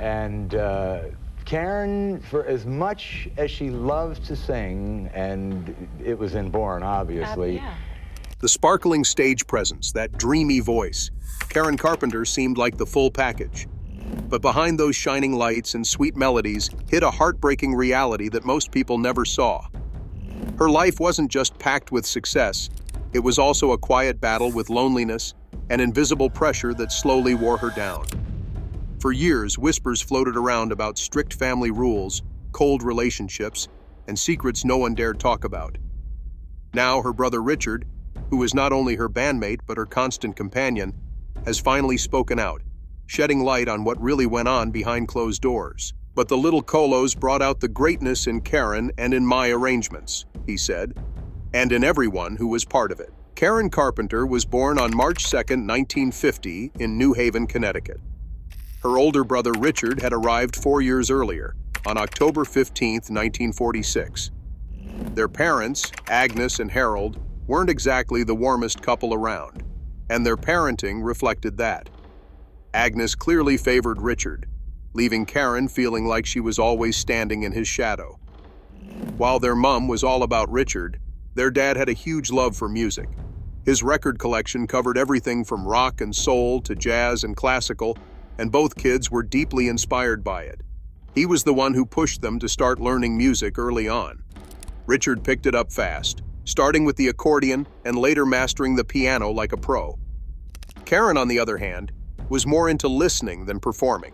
And Karen, for as much as she loved to sing, and it was inborn, obviously. Yeah. The sparkling stage presence, that dreamy voice, Karen Carpenter seemed like the full package. But behind those shining lights and sweet melodies hid a heartbreaking reality that most people never saw. Her life wasn't just packed with success, it was also a quiet battle with loneliness and invisible pressure that slowly wore her down. For years, whispers floated around about strict family rules, cold relationships, and secrets no one dared talk about. Now her brother Richard, who is not only her bandmate but her constant companion, has finally spoken out, shedding light on what really went on behind closed doors. "But the little Colos brought out the greatness in Karen and in my arrangements," he said, "and in everyone who was part of it." Karen Carpenter was born on March 2, 1950, in New Haven, Connecticut. Her older brother Richard had arrived 4 years earlier, on October 15, 1946. Their parents, Agnes and Harold, weren't exactly the warmest couple around, and their parenting reflected that. Agnes clearly favored Richard, leaving Karen feeling like she was always standing in his shadow. While their mom was all about Richard, their dad had a huge love for music. His record collection covered everything from rock and soul to jazz and classical, and both kids were deeply inspired by it. He was the one who pushed them to start learning music early on. Richard picked it up fast, starting with the accordion and later mastering the piano like a pro. Karen, on the other hand, was more into listening than performing,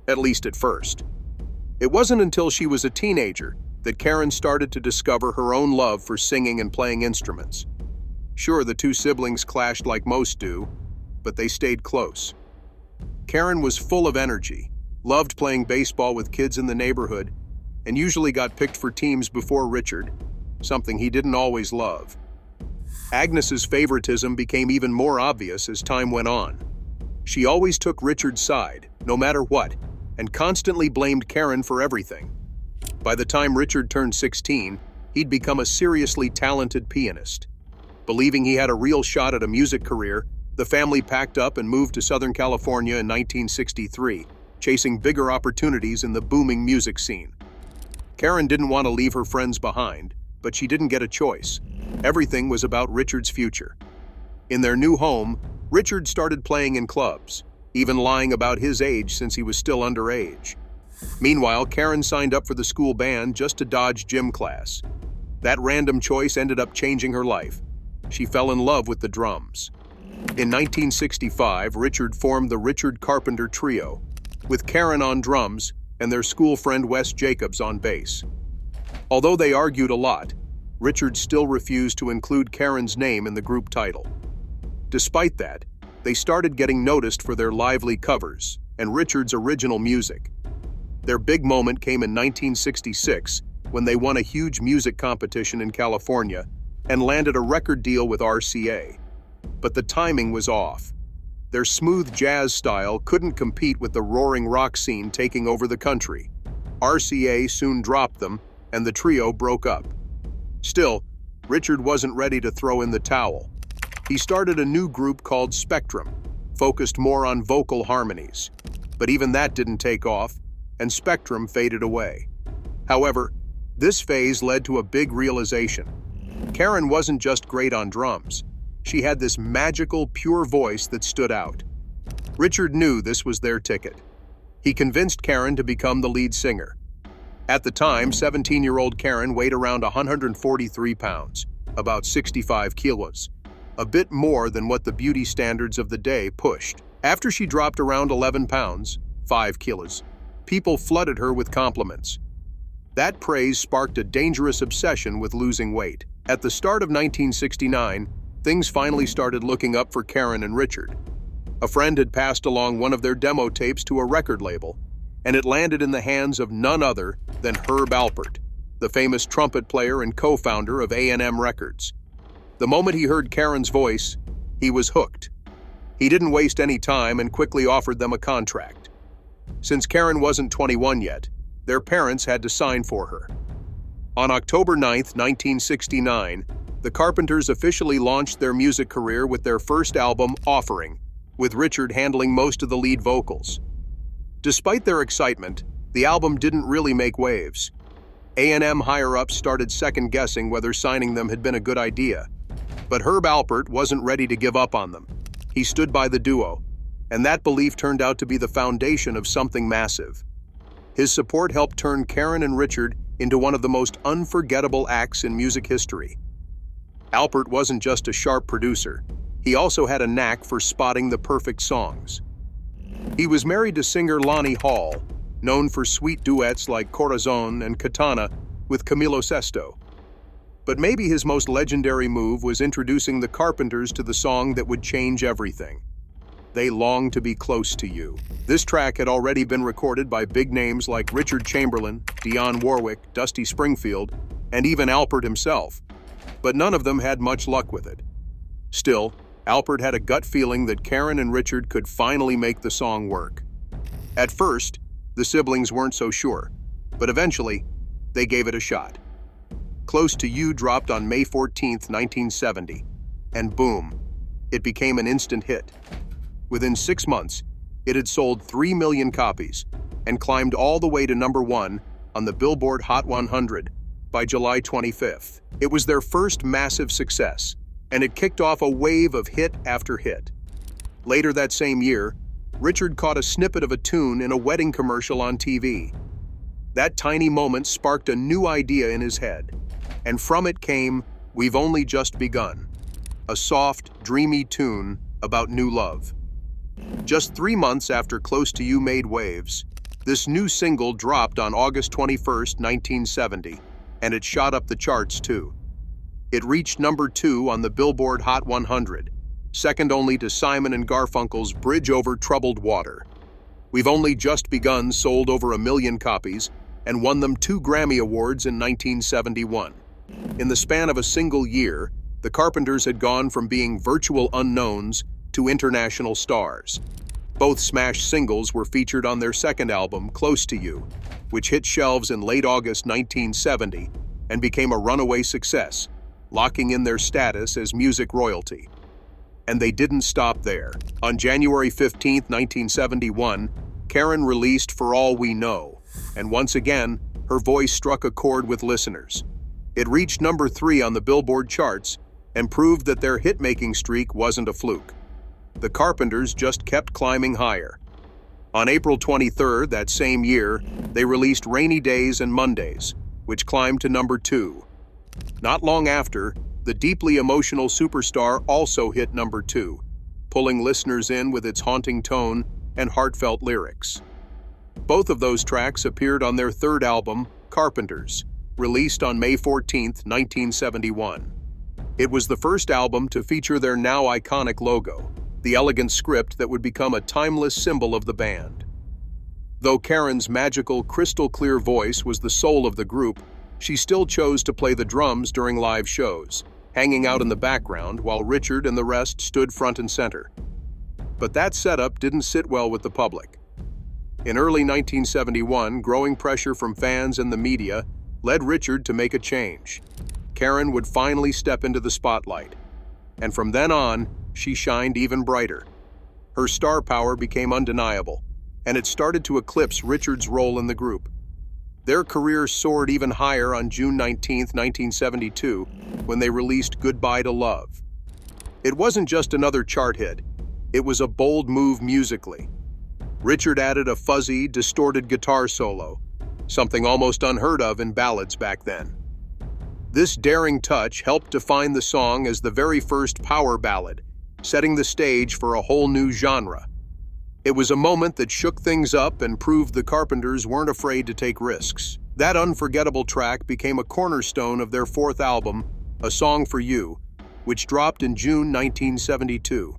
at least at first. It wasn't until she was a teenager that Karen started to discover her own love for singing and playing instruments. Sure, the two siblings clashed like most do, but they stayed close. Karen was full of energy, loved playing baseball with kids in the neighborhood, and usually got picked for teams before Richard, something he didn't always love. Agnes's favoritism became even more obvious as time went on. She always took Richard's side, no matter what, and constantly blamed Karen for everything. By the time Richard turned 16, he'd become a seriously talented pianist. Believing he had a real shot at a music career, the family packed up and moved to Southern California in 1963, chasing bigger opportunities in the booming music scene. Karen didn't want to leave her friends behind, but she didn't get a choice. Everything was about Richard's future. In their new home, Richard started playing in clubs, even lying about his age since he was still underage. Meanwhile, Karen signed up for the school band just to dodge gym class. That random choice ended up changing her life. She fell in love with the drums. In 1965, Richard formed the Richard Carpenter Trio, with Karen on drums and their school friend Wes Jacobs on bass. Although they argued a lot, Richard still refused to include Karen's name in the group title. Despite that, they started getting noticed for their lively covers and Richard's original music. Their big moment came in 1966 when they won a huge music competition in California and landed a record deal with RCA. But the timing was off. Their smooth jazz style couldn't compete with the roaring rock scene taking over the country. RCA soon dropped them, and the trio broke up. Still, Richard wasn't ready to throw in the towel. He started a new group called Spectrum, focused more on vocal harmonies. But even that didn't take off, and Spectrum faded away. However, this phase led to a big realization. Karen wasn't just great on drums. She had this magical, pure voice that stood out. Richard knew this was their ticket. He convinced Karen to become the lead singer. At the time, 17-year-old Karen weighed around 143 pounds, about 65 kilos, a bit more than what the beauty standards of the day pushed. After she dropped around 11 pounds, 5 kilos, people flooded her with compliments. That praise sparked a dangerous obsession with losing weight. At the start of 1969, things finally started looking up for Karen and Richard. A friend had passed along one of their demo tapes to a record label, and it landed in the hands of none other than Herb Alpert, the famous trumpet player and co-founder of A&M Records. The moment he heard Karen's voice, he was hooked. He didn't waste any time and quickly offered them a contract. Since Karen wasn't 21 yet, their parents had to sign for her. On October 9, 1969, the Carpenters officially launched their music career with their first album, Offering, with Richard handling most of the lead vocals. Despite their excitement, the album didn't really make waves. A&M higher-ups started second-guessing whether signing them had been a good idea. But Herb Alpert wasn't ready to give up on them. He stood by the duo, and that belief turned out to be the foundation of something massive. His support helped turn Karen and Richard into one of the most unforgettable acts in music history. Alpert wasn't just a sharp producer. He also had a knack for spotting the perfect songs. He was married to singer Lonnie Hall, known for sweet duets like Corazon and Katana with Camilo Sesto. But maybe his most legendary move was introducing the Carpenters to the song that would change everything. They Long to Be Close to You. This track had already been recorded by big names like Richard Chamberlain, Dionne Warwick, Dusty Springfield, and even Alpert himself. But none of them had much luck with it. Still, Alpert had a gut feeling that Karen and Richard could finally make the song work. At first, the siblings weren't so sure, but eventually, they gave it a shot. Close to You dropped on May 14, 1970, and boom, it became an instant hit. Within 6 months, it had sold 3 million copies and climbed all the way to #1 on the Billboard Hot 100 by July 25th. It was their first massive success, and it kicked off a wave of hit after hit. Later that same year, Richard caught a snippet of a tune in a wedding commercial on TV. That tiny moment sparked a new idea in his head, and from it came We've Only Just Begun, a soft, dreamy tune about new love. Just 3 months after Close to You made waves, this new single dropped on August 21, 1970, and it shot up the charts too. It reached #2 on the Billboard Hot 100, second only to Simon and Garfunkel's Bridge Over Troubled Water. We've Only Just Begun sold over 1 million copies and won them 2 Grammy Awards in 1971. In the span of a single year, the Carpenters had gone from being virtual unknowns to international stars. Both smash singles were featured on their second album, Close to You, which hit shelves in late August 1970 and became a runaway success, locking in their status as music royalty. And they didn't stop there. On January 15, 1971, Karen released For All We Know, and once again, her voice struck a chord with listeners. It reached #3 on the Billboard charts and proved that their hit-making streak wasn't a fluke. The Carpenters just kept climbing higher. On April 23rd that same year, they released Rainy Days and Mondays, which climbed to #2. Not long after, the deeply emotional Superstar also hit #2, pulling listeners in with its haunting tone and heartfelt lyrics. Both of those tracks appeared on their third album, Carpenters, released on May 14, 1971. It was the first album to feature their now iconic logo, the elegant script that would become a timeless symbol of the band. Though Karen's magical, crystal-clear voice was the soul of the group, she still chose to play the drums during live shows, hanging out in the background while Richard and the rest stood front and center. But that setup didn't sit well with the public. In early 1971, growing pressure from fans and the media led Richard to make a change. Karen would finally step into the spotlight, and from then on, she shined even brighter. Her star power became undeniable, and it started to eclipse Richard's role in the group. Their career soared even higher on June 19, 1972, when they released Goodbye to Love. It wasn't just another chart hit, it was a bold move musically. Richard added a fuzzy, distorted guitar solo, something almost unheard of in ballads back then. This daring touch helped define the song as the very first power ballad, setting the stage for a whole new genre. It was a moment that shook things up and proved the Carpenters weren't afraid to take risks. That unforgettable track became a cornerstone of their fourth album, A Song for You, which dropped in June 1972.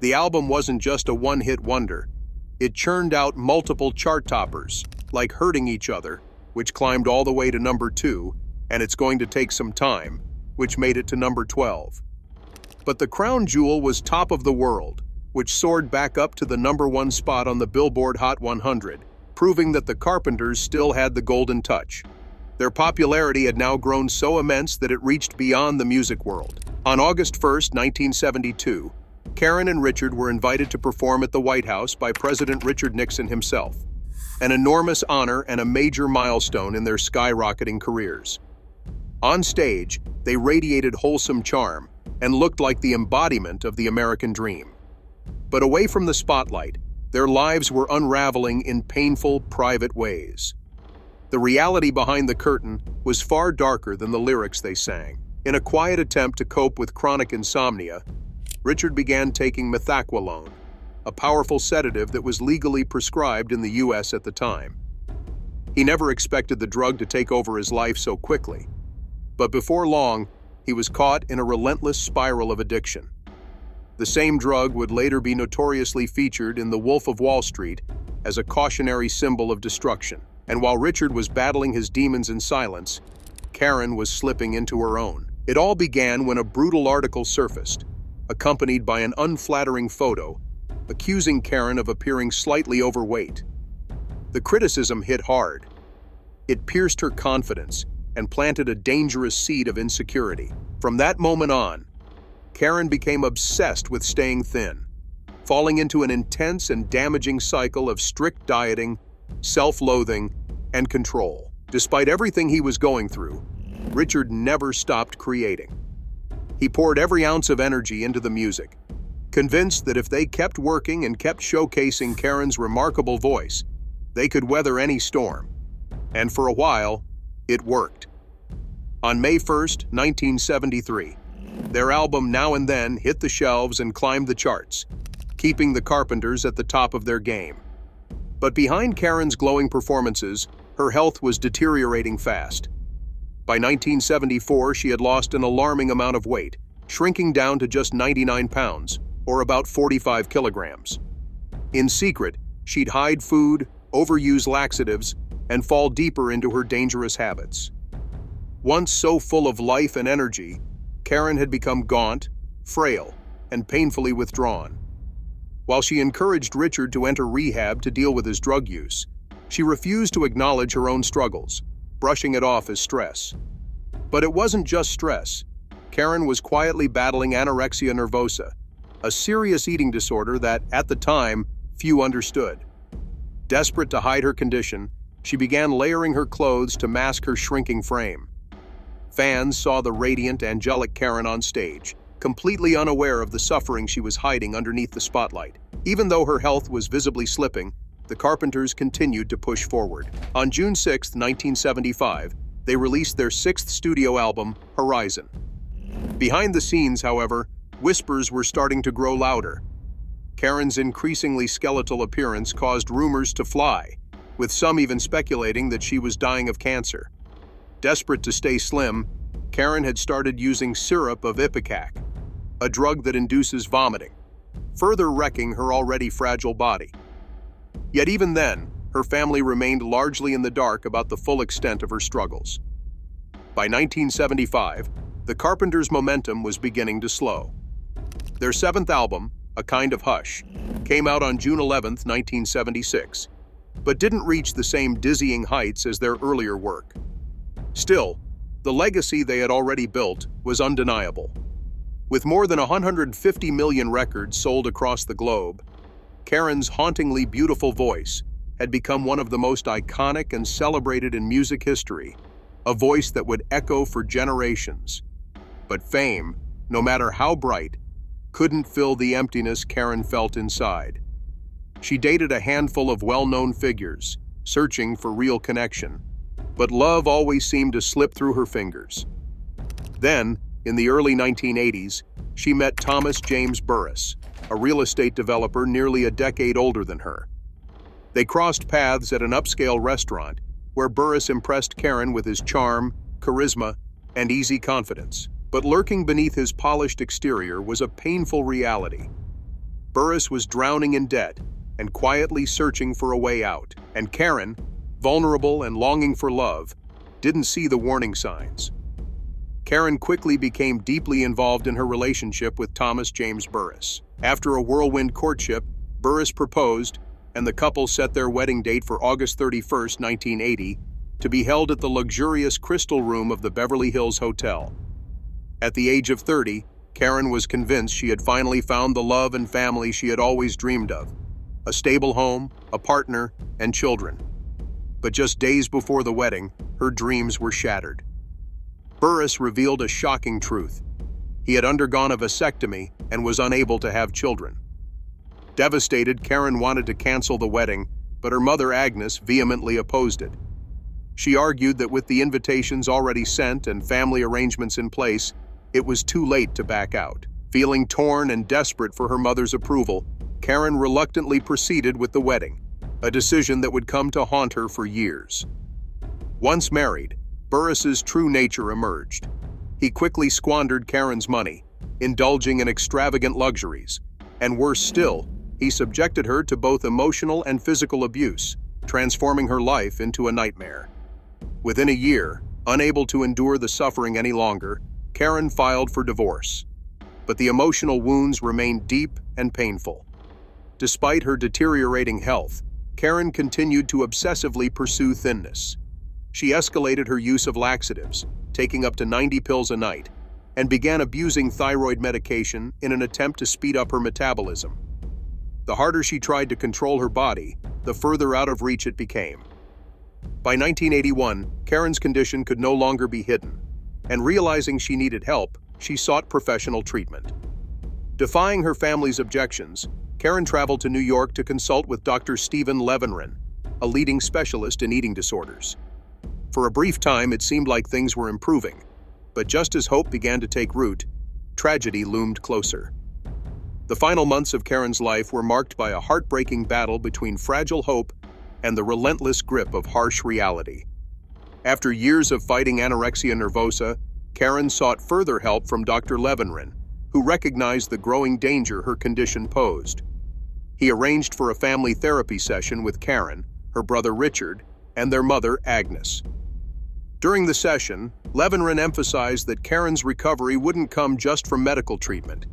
The album wasn't just a one-hit wonder. It churned out multiple chart toppers, like Hurting Each Other, which climbed all the way to #2, and It's Going to Take Some Time, which made it to #12. But the crown jewel was Top of the World, which soared back up to the #1 spot on the Billboard Hot 100, proving that the Carpenters still had the golden touch. Their popularity had now grown so immense that it reached beyond the music world. On August 1, 1972, Karen and Richard were invited to perform at the White House by President Richard Nixon himself, an enormous honor and a major milestone in their skyrocketing careers. On stage, they radiated wholesome charm and looked like the embodiment of the American dream. But away from the spotlight, their lives were unraveling in painful, private ways. The reality behind the curtain was far darker than the lyrics they sang. In a quiet attempt to cope with chronic insomnia, Richard began taking methaqualone, a powerful sedative that was legally prescribed in the US at the time. He never expected the drug to take over his life so quickly, but before long, he was caught in a relentless spiral of addiction. The same drug would later be notoriously featured in The Wolf of Wall Street as a cautionary symbol of destruction. And while Richard was battling his demons in silence, Karen was slipping into her own. It all began when a brutal article surfaced, accompanied by an unflattering photo, accusing Karen of appearing slightly overweight. The criticism hit hard. It pierced her confidence and planted a dangerous seed of insecurity. From that moment on, Karen became obsessed with staying thin, falling into an intense and damaging cycle of strict dieting, self-loathing, and control. Despite everything he was going through, Richard never stopped creating. He poured every ounce of energy into the music, convinced that if they kept working and kept showcasing Karen's remarkable voice, they could weather any storm. And for a while, it worked. On May 1st, 1973, their album Now and Then hit the shelves and climbed the charts, keeping the Carpenters at the top of their game. But behind Karen's glowing performances, her health was deteriorating fast. By 1974, she had lost an alarming amount of weight, shrinking down to just 99 pounds, or about 45 kilograms. In secret, she'd hide food, overuse laxatives, and fall deeper into her dangerous habits. Once so full of life and energy, Karen had become gaunt, frail, and painfully withdrawn. While she encouraged Richard to enter rehab to deal with his drug use, she refused to acknowledge her own struggles, brushing it off as stress. But it wasn't just stress. Karen was quietly battling anorexia nervosa, a serious eating disorder that, at the time, few understood. Desperate to hide her condition, she began layering her clothes to mask her shrinking frame. Fans saw the radiant, angelic Karen on stage, completely unaware of the suffering she was hiding underneath the spotlight. Even though her health was visibly slipping, the Carpenters continued to push forward. On June 6, 1975, they released their sixth studio album, Horizon. Behind the scenes, however, whispers were starting to grow louder. Karen's increasingly skeletal appearance caused rumors to fly, with some even speculating that she was dying of cancer. Desperate to stay slim, Karen had started using syrup of ipecac, a drug that induces vomiting, further wrecking her already fragile body. Yet even then, her family remained largely in the dark about the full extent of her struggles. By 1975, the Carpenters' momentum was beginning to slow. Their seventh album, A Kind of Hush, came out on June 11, 1976, but didn't reach the same dizzying heights as their earlier work. Still, the legacy they had already built was undeniable. With more than 150 million records sold across the globe, Karen's hauntingly beautiful voice had become one of the most iconic and celebrated in music history, a voice that would echo for generations. But fame, no matter how bright, couldn't fill the emptiness Karen felt inside. She dated a handful of well-known figures, searching for real connection, but love always seemed to slip through her fingers. Then, in the early 1980s, she met Thomas James Burris, a real estate developer nearly a decade older than her. They crossed paths at an upscale restaurant where Burris impressed Karen with his charm, charisma, and easy confidence. But lurking beneath his polished exterior was a painful reality. Burris was drowning in debt and quietly searching for a way out, and Karen, vulnerable and longing for love, didn't see the warning signs. Karen quickly became deeply involved in her relationship with Thomas James Burris. After a whirlwind courtship, Burris proposed, and the couple set their wedding date for August 31, 1980, to be held at the luxurious Crystal Room of the Beverly Hills Hotel. At the age of 30, Karen was convinced she had finally found the love and family she had always dreamed of: a stable home, a partner, and children. But just days before the wedding, her dreams were shattered. Burris revealed a shocking truth. He had undergone a vasectomy and was unable to have children. Devastated, Karen wanted to cancel the wedding, but her mother, Agnes, vehemently opposed it. She argued that with the invitations already sent and family arrangements in place, it was too late to back out. Feeling torn and desperate for her mother's approval, Karen reluctantly proceeded with the wedding, a decision that would come to haunt her for years. Once married, Burris's true nature emerged. He quickly squandered Karen's money, indulging in extravagant luxuries, and worse still, he subjected her to both emotional and physical abuse, transforming her life into a nightmare. Within a year, unable to endure the suffering any longer, Karen filed for divorce. But the emotional wounds remained deep and painful. Despite her deteriorating health, Karen continued to obsessively pursue thinness. She escalated her use of laxatives, taking up to 90 pills a night, and began abusing thyroid medication in an attempt to speed up her metabolism. The harder she tried to control her body, the further out of reach it became. By 1981, Karen's condition could no longer be hidden, and realizing she needed help, she sought professional treatment. Defying her family's objections, Karen traveled to New York to consult with Dr. Stephen Levinrin, a leading specialist in eating disorders. For a brief time, it seemed like things were improving, but just as hope began to take root, tragedy loomed closer. The final months of Karen's life were marked by a heartbreaking battle between fragile hope and the relentless grip of harsh reality. After years of fighting anorexia nervosa, Karen sought further help from Dr. Levinrin, who recognized the growing danger her condition posed. He arranged for a family therapy session with Karen, her brother Richard, and their mother Agnes. During the session, Levinrin emphasized that Karen's recovery wouldn't come just from medical treatment.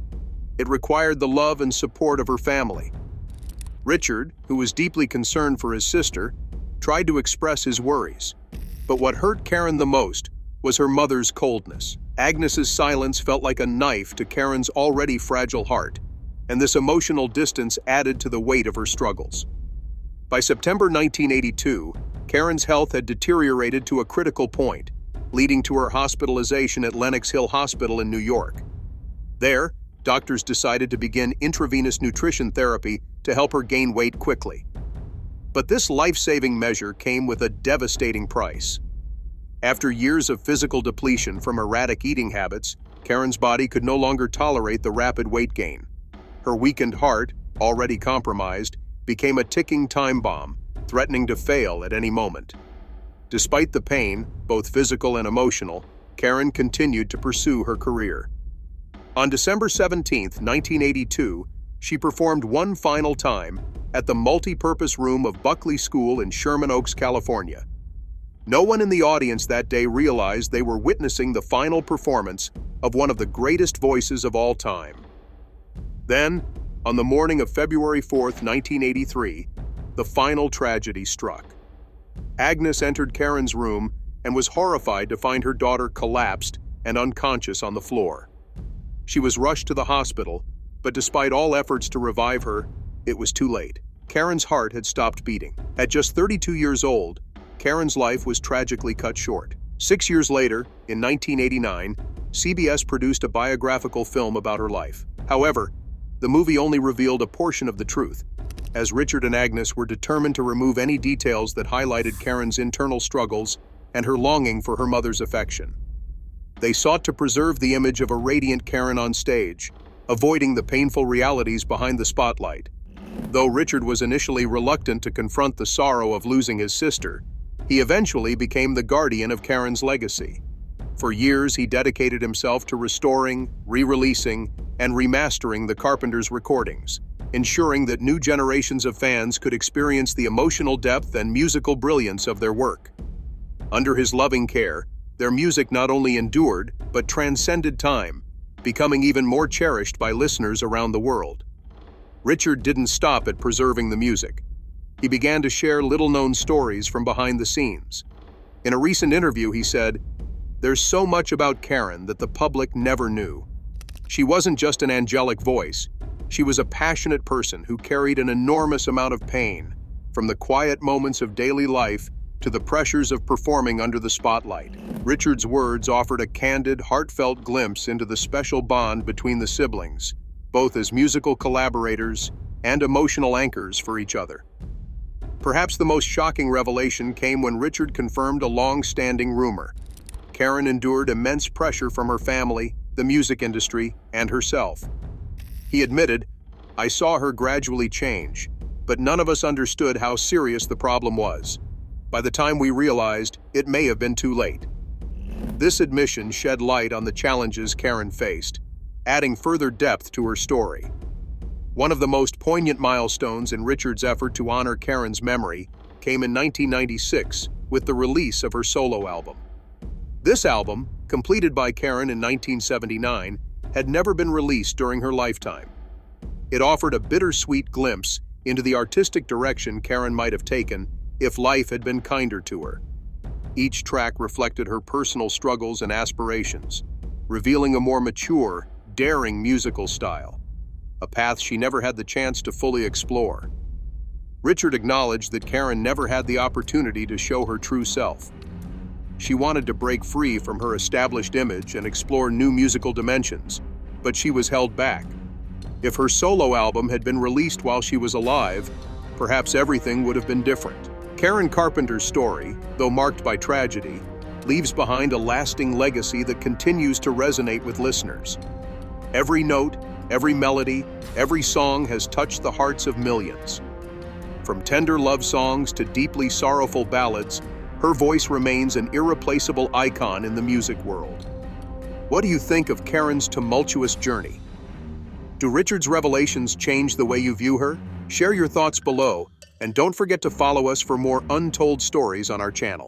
It required the love and support of her family. Richard, who was deeply concerned for his sister, tried to express his worries. But what hurt Karen the most was her mother's coldness. Agnes's silence felt like a knife to Karen's already fragile heart, and this emotional distance added to the weight of her struggles. By September 1982, Karen's health had deteriorated to a critical point, leading to her hospitalization at Lenox Hill Hospital in New York. There, doctors decided to begin intravenous nutrition therapy to help her gain weight quickly. But this life-saving measure came with a devastating price. After years of physical depletion from erratic eating habits, Karen's body could no longer tolerate the rapid weight gain. Her weakened heart, already compromised, became a ticking time bomb, threatening to fail at any moment. Despite the pain, both physical and emotional, Karen continued to pursue her career. On December 17, 1982, she performed one final time at the multi-purpose room of Buckley School in Sherman Oaks, California. No one in the audience that day realized they were witnessing the final performance of one of the greatest voices of all time. Then, on the morning of February 4, 1983, the final tragedy struck. Agnes entered Karen's room and was horrified to find her daughter collapsed and unconscious on the floor. She was rushed to the hospital, but despite all efforts to revive her, it was too late. Karen's heart had stopped beating. At just 32 years old, Karen's life was tragically cut short. 6 years later, in 1989, CBS produced a biographical film about her life. However, the movie only revealed a portion of the truth, as Richard and Agnes were determined to remove any details that highlighted Karen's internal struggles and her longing for her mother's affection. They sought to preserve the image of a radiant Karen on stage, avoiding the painful realities behind the spotlight. Though Richard was initially reluctant to confront the sorrow of losing his sister, he eventually became the guardian of Karen's legacy. For years, he dedicated himself to restoring, re-releasing, and remastering the Carpenter's recordings, ensuring that new generations of fans could experience the emotional depth and musical brilliance of their work. Under his loving care, their music not only endured, but transcended time, becoming even more cherished by listeners around the world. Richard didn't stop at preserving the music. He began to share little-known stories from behind the scenes. In a recent interview, he said, "There's so much about Karen that the public never knew. She wasn't just an angelic voice. She was a passionate person who carried an enormous amount of pain, from the quiet moments of daily life to the pressures of performing under the spotlight. Richard's words offered a candid, heartfelt glimpse into the special bond between the siblings, both as musical collaborators and emotional anchors for each other. Perhaps the most shocking revelation came when Richard confirmed a long-standing rumor. Karen endured immense pressure from her family, the music industry, and herself. He admitted, "I saw her gradually change, but none of us understood how serious the problem was. By the time we realized, it may have been too late." This admission shed light on the challenges Karen faced, adding further depth to her story. One of the most poignant milestones in Richard's effort to honor Karen's memory came in 1996 with the release of her solo album. This album, completed by Karen in 1979, had never been released during her lifetime. It offered a bittersweet glimpse into the artistic direction Karen might have taken if life had been kinder to her. Each track reflected her personal struggles and aspirations, revealing a more mature, daring musical style, a path she never had the chance to fully explore. Richard acknowledged that Karen never had the opportunity to show her true self. She wanted to break free from her established image and explore new musical dimensions, but she was held back. If her solo album had been released while she was alive, perhaps everything would have been different. Karen Carpenter's story, though marked by tragedy, leaves behind a lasting legacy that continues to resonate with listeners. Every note, every melody, every song has touched the hearts of millions. From tender love songs to deeply sorrowful ballads, her voice remains an irreplaceable icon in the music world. What do you think of Karen's tumultuous journey? Do Richard's revelations change the way you view her? Share your thoughts below, and don't forget to follow us for more untold stories on our channel.